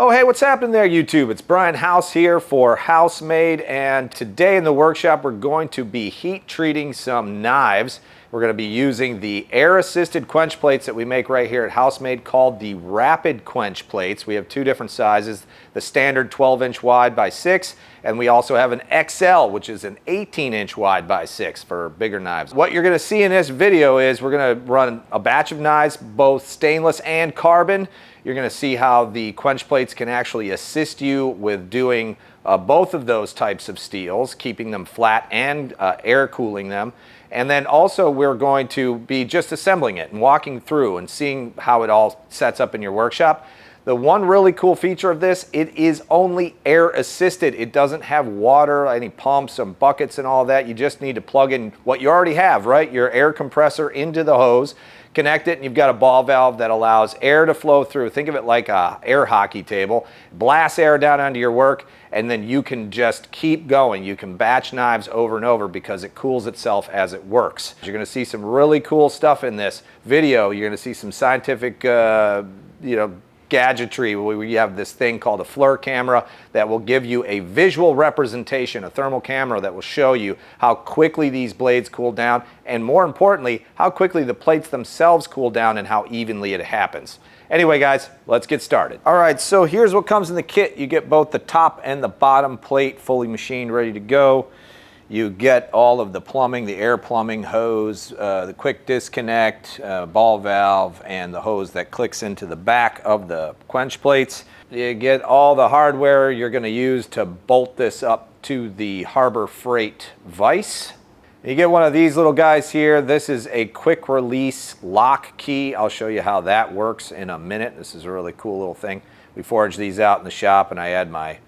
Oh, hey, what's happening there, YouTube? It's Brian House here for Housemade, and today in the workshop we're going to be heat treating some knives. We're going to be using the air-assisted quench plates that we make right here at Housemade called the Rapid Quench plates. We have two different sizes, the standard 12-inch wide by 6, and we also have an XL, which is an 18-inch wide by 6 for bigger knives. What you're going to see in this video is we're going to run a batch of knives, both stainless and carbon. You're going to see how the quench plates can actually assist you with doing both of those types of steels, keeping them flat and air cooling them. And then also we're going to be just assembling it and walking through and seeing how it all sets up in your workshop. The one really cool feature of this, it is only air assisted. It doesn't have water, any pumps and buckets and all that. You just need to plug in what you already have, right? Your air compressor into the hose, connect it, and you've got a ball valve that allows air to flow through. Think of it like a air hockey table. Blast air down onto your work, and then you can just keep going. You can batch knives over and over because it cools itself as it works. You're going to see some really cool stuff in this video. You're going to see some scientific, gadgetry. We have this thing called a FLIR camera that will give you a visual representation, a thermal camera that will show you how quickly these blades cool down, and more importantly, how quickly the plates themselves cool down and how evenly it happens. Anyway, guys, let's get started. All right, so here's what comes in the kit. You get both the top and the bottom plate fully machined, ready to go. You get all of the plumbing, the air plumbing, hose, the quick disconnect, ball valve, and the hose that clicks into the back of the quench plates. You get all the hardware you're going to use to bolt this up to the Harbor Freight vise. You get one of these little guys here. This is a quick release lock key. I'll show you how that works in a minute. This is a really cool little thing. We forge these out in the shop, and I add my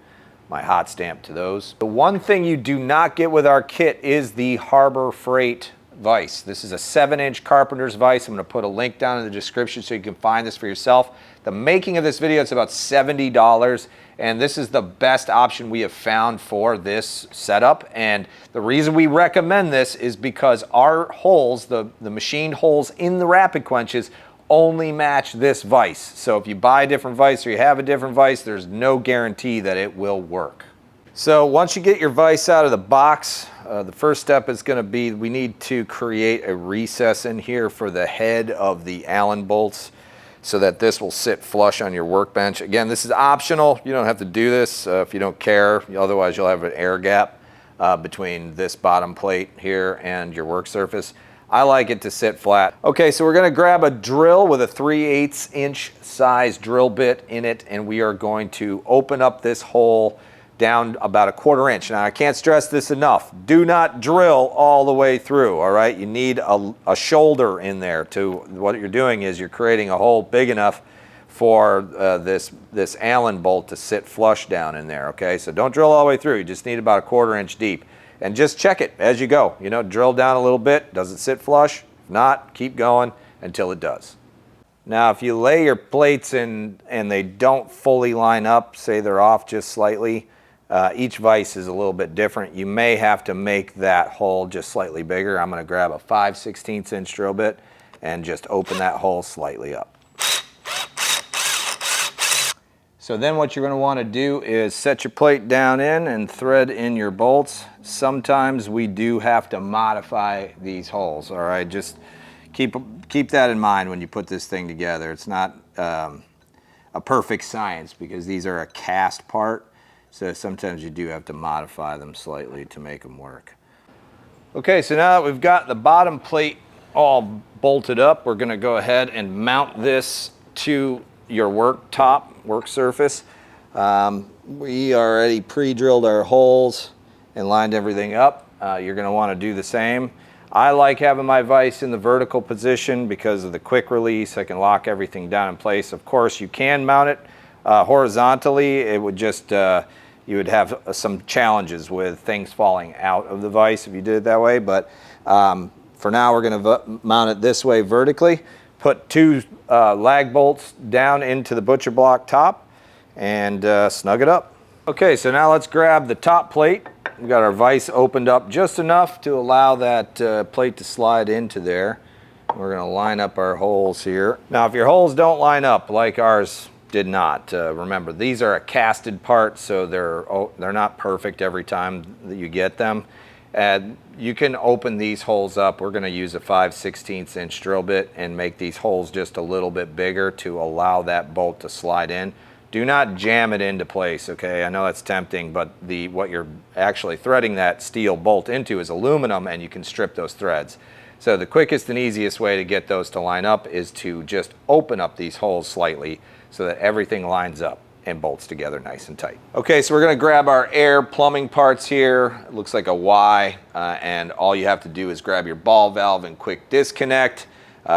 hot stamp to those. The one thing you do not get with our kit is the Harbor Freight vise. This is a 7-inch carpenter's vise. I'm going to put a link down in the description so you can find this for yourself. The making of this video is about $70, and this is the best option we have found for this setup. And the reason we recommend this is because our holes, the machined holes in the Rapid Quenches, only match this vise. So if you buy a different vise or you have a different vise, there's no guarantee that it will work. So once you get your vise out of the box, the first step is going to be we need to create a recess in here for the head of the Allen bolts so that this will sit flush on your workbench. Again, this is optional. You don't have to do this if you don't care. Otherwise, you'll have an air gap between this bottom plate here and your work surface. I like it to sit flat. Okay, so we're going to grab a drill with a 3/8 inch size drill bit in it, and we are going to open up this hole down about a 1/4 inch. Now, I can't stress this enough. Do not drill all the way through, all right? You need a shoulder in there. What you're doing is you're creating a hole big enough for this Allen bolt to sit flush down in there, okay? So don't drill all the way through. You just need about a 1/4 inch deep. And just check it as you go. Drill down a little bit. Does it sit flush? If not, keep going until it does. Now, if you lay your plates in and they don't fully line up, say they're off just slightly, each vise is a little bit different. You may have to make that hole just slightly bigger. I'm going to grab a 5/16 inch drill bit and just open that hole slightly up. So then what you're going to want to do is set your plate down in and thread in your bolts. Sometimes we do have to modify these holes, all right? Just keep that in mind when you put this thing together. It's not a perfect science because these are a cast part, so sometimes you do have to modify them slightly to make them work. Okay, so now that we've got the bottom plate all bolted up, we're going to go ahead and mount this to your work surface. We already pre-drilled our holes and lined everything up. You're going to want to do the same. I like having my vise in the vertical position because of the quick release. I can lock everything down in place. Of course, you can mount it horizontally. It would just you would have some challenges with things falling out of the vise if you did it that way. But for now, we're going to mount it this way vertically. Put 2 lag bolts down into the butcher block top and snug it up. Okay, so now let's grab the top plate. We've got our vise opened up just enough to allow that plate to slide into there. We're going to line up our holes here. Now, if your holes don't line up like ours did not. Remember, these are a casted part, so they're not perfect every time that you get them. And you can open these holes up. We're going to use a 5/16 inch drill bit and make these holes just a little bit bigger to allow that bolt to slide in. Do not jam it into place, okay? I know that's tempting, but what you're actually threading that steel bolt into is aluminum, and you can strip those threads. So the quickest and easiest way to get those to line up is to just open up these holes slightly so that everything lines up and bolts together nice and tight. Okay, so we're gonna grab our air plumbing parts here. It looks like a Y, and all you have to do is grab your ball valve and quick disconnect.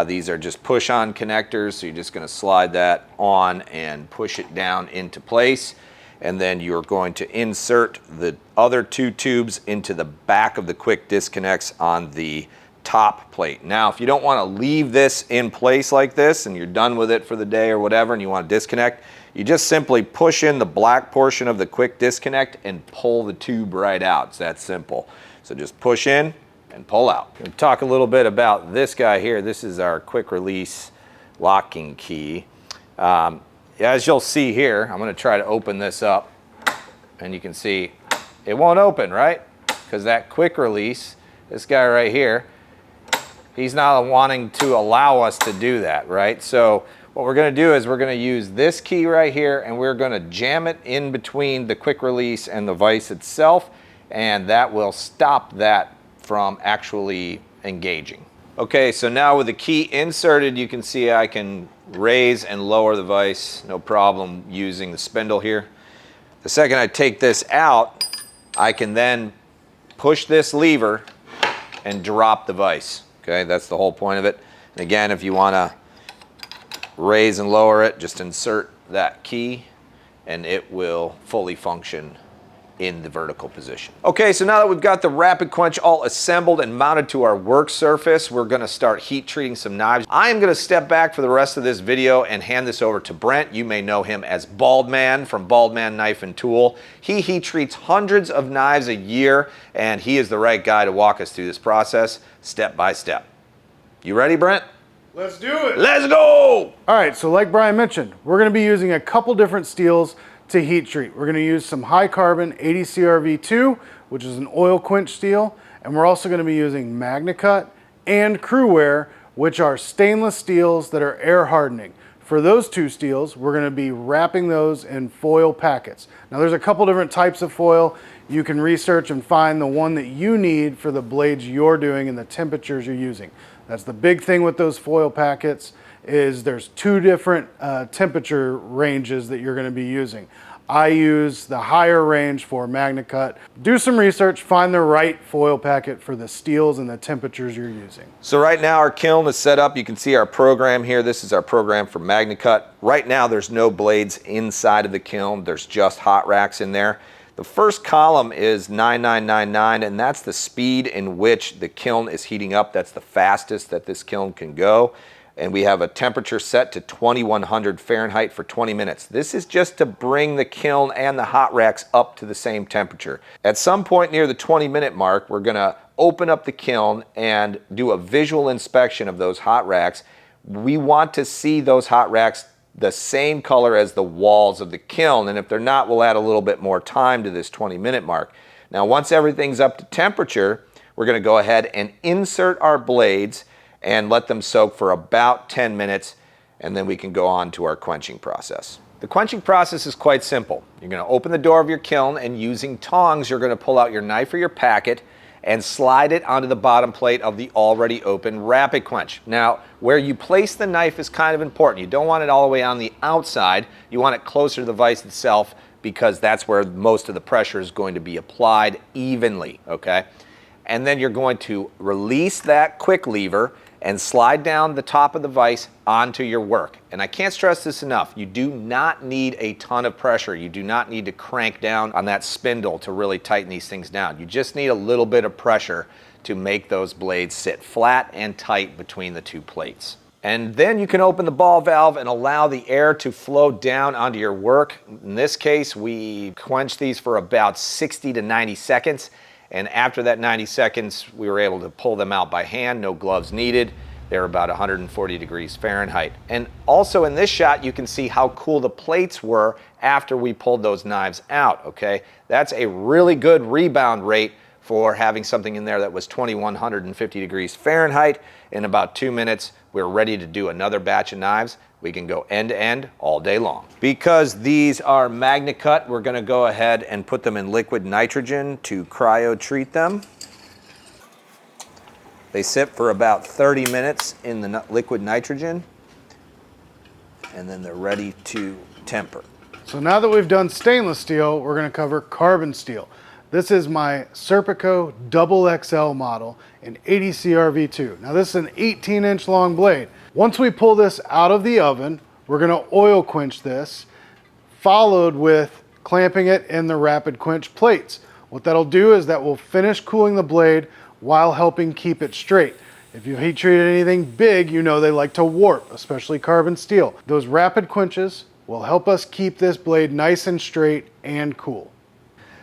These are just push-on connectors, so you're just gonna slide that on and push it down into place. And then you're going to insert the other 2 tubes into the back of the quick disconnects on the top plate. Now, if you don't want to leave this in place like this and you're done with it for the day or whatever and you want to disconnect, you just simply push in the black portion of the quick disconnect and pull the tube right out. It's that simple. So just push in and pull out. We'll talk a little bit about this guy here. This is our quick release locking key. As you'll see here, I'm going to try to open this up, and you can see it won't open, right? Because that quick release, this guy right here, he's not wanting to allow us to do that, right? So what we're going to do is we're going to use this key right here, and we're going to jam it in between the quick release and the vise itself, and that will stop that from actually engaging. Okay, so now with the key inserted, you can see I can raise and lower the vise, no problem using the spindle here. The second I take this out, I can then push this lever and drop the vise. Okay, that's the whole point of it. And again, if you want to raise and lower it, just insert that key and it will fully function in the vertical position. Okay, so now that we've got the Rapid Quench all assembled and mounted to our work surface, we're gonna start heat treating some knives. I am gonna step back for the rest of this video and hand this over to Brent. You may know him as Bald Man from Bald Man Knife and Tool. He heat treats hundreds of knives a year, and he is the right guy to walk us through this process step by step. You ready, Brent? Let's do it. Let's go! All right, so like Brian mentioned, we're gonna be using a couple different steels to heat treat. We're going to use some high carbon 80 CRV2, which is an oil quench steel, and we're also going to be using MagnaCut and Crewware, which are stainless steels that are air hardening. For those 2 steels, we're going to be wrapping those in foil packets. Now there's a couple different types of foil. You can research and find the one that you need for the blades you're doing and the temperatures you're using. That's the big thing with those foil packets, is there's 2 different temperature ranges that you're going to be using. I use the higher range for MagnaCut. Do some research, find the right foil packet for the steels and the temperatures you're using. So right now our kiln is set up. You can see our program here. This is our program for MagnaCut. Right now there's no blades inside of the kiln. There's just hot racks in there. The first column is 9999, and that's the speed in which the kiln is heating up. That's the fastest that this kiln can go. And we have a temperature set to 2100 Fahrenheit for 20 minutes. This is just to bring the kiln and the hot racks up to the same temperature. At some point near the 20-minute mark, we're gonna open up the kiln and do a visual inspection of those hot racks. We want to see those hot racks the same color as the walls of the kiln, and if they're not, we'll add a little bit more time to this 20-minute mark. Now, once everything's up to temperature, we're gonna go ahead and insert our blades and let them soak for about 10 minutes, and then we can go on to our quenching process. The quenching process is quite simple. You're gonna open the door of your kiln, and using tongs, you're gonna pull out your knife or your packet and slide it onto the bottom plate of the already open Rapid Quench. Now, where you place the knife is kind of important. You don't want it all the way on the outside. You want it closer to the vise itself, because that's where most of the pressure is going to be applied evenly, okay? And then you're going to release that quick lever and slide down the top of the vise onto your work. And I can't stress this enough, you do not need a ton of pressure. You do not need to crank down on that spindle to really tighten these things down. You just need a little bit of pressure to make those blades sit flat and tight between the 2 plates. And then you can open the ball valve and allow the air to flow down onto your work. In this case, we quench these for about 60 to 90 seconds. And after that 90 seconds, we were able to pull them out by hand, no gloves needed. They're about 140 degrees Fahrenheit. And also in this shot, you can see how cool the plates were after we pulled those knives out, okay? That's a really good rebound rate for having something in there that was 2150 degrees Fahrenheit. In about 2 minutes, we're ready to do another batch of knives. We can go end to end all day long. Because these are MagnaCut, we're gonna go ahead and put them in liquid nitrogen to cryo treat them. They sit for about 30 minutes in the liquid nitrogen, and then they're ready to temper. So now that we've done stainless steel, we're going to cover carbon steel. This is my Serpico Double XL model in 80 CRV2. Now this is an 18-inch long blade. Once we pull this out of the oven, we're going to oil quench this, followed with clamping it in the rapid quench plates. What that'll do is that will finish cooling the blade while helping keep it straight. If you heat treated anything big, you know they like to warp, especially carbon steel. Those rapid quenches will help us keep this blade nice and straight and cool.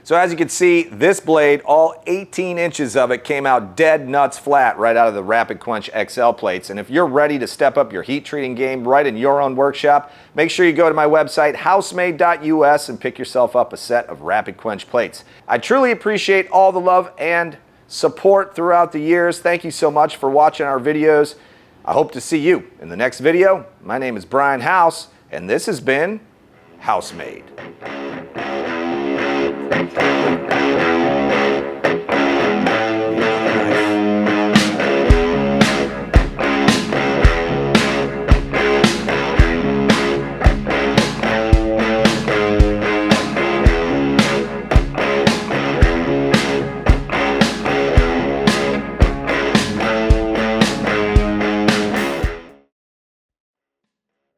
So as you can see, this blade, all 18 inches of it came out dead nuts flat right out of the Rapid Quench XL plates. And if you're ready to step up your heat treating game right in your own workshop, make sure you go to my website, housemade.us, and pick yourself up a set of Rapid Quench plates. I truly appreciate all the love and support throughout the years. Thank you so much for watching our videos. I hope to see you in the next video. My name is Brian House, and this has been Housemade.